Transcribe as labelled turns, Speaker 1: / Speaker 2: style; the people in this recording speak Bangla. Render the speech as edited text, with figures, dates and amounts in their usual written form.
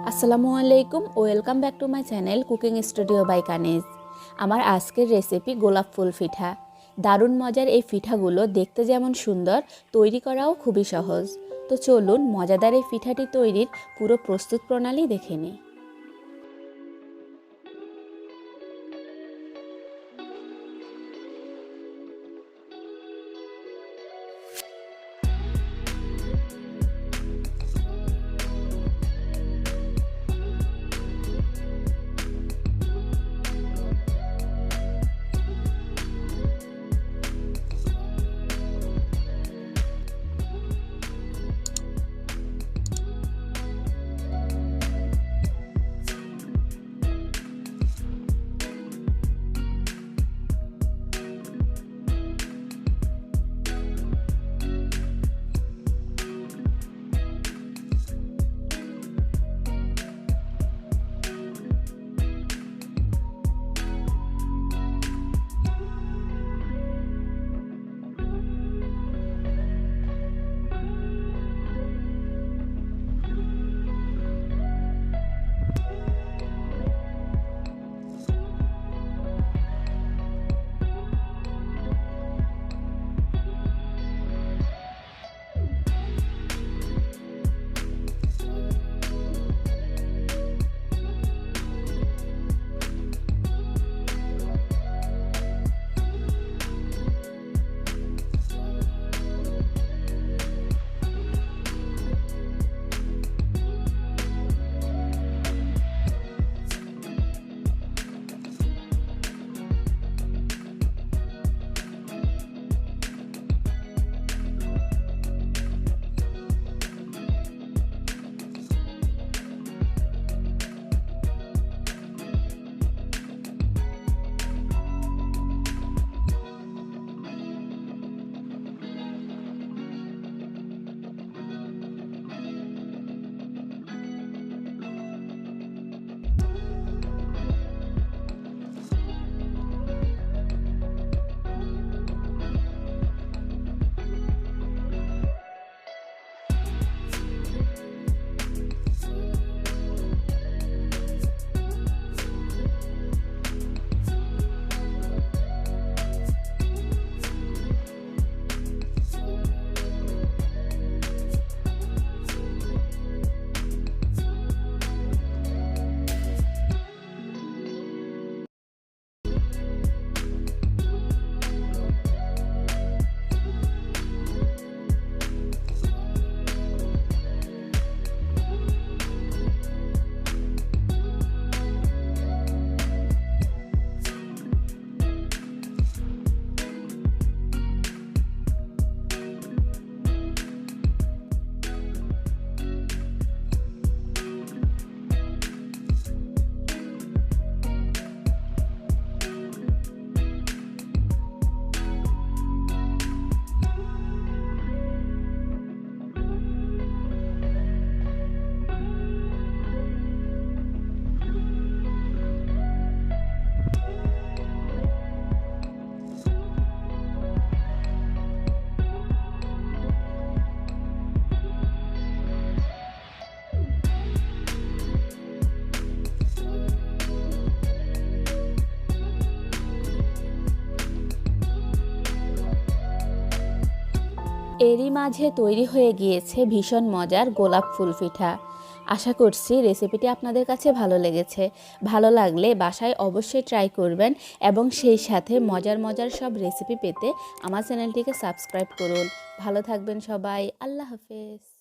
Speaker 1: আসসালামু আলাইকুম, welcome back to my channel cooking studio by Kaniz. আমার আজকের রেসিপি গোলাপ ফুল পিঠা। দারুণ মজার এই পিঠাগুলো দেখতে যেমন সুন্দর, তৈরি করাও খুবই সহজ। তো চলুন মজাদার এই পিঠাটি তৈরির পুরো প্রস্তুত প্রণালী দেখে নিই। এরই মাঝে তৈরি হয়ে গিয়েছে ভীষণ মজার গোলাপ ফুল পিঠা। আশা করছি রেসিপিটি আপনাদের কাছে ভালো লেগেছে। ভালো লাগলে বাসায় অবশ্যই ট্রাই করবেন এবং সেই সাথে মজার মজার সব রেসিপি পেতে আমার চ্যানেলটিকে সাবস্ক্রাইব করুন। ভালো থাকবেন সবাই। আল্লাহ হাফেজ।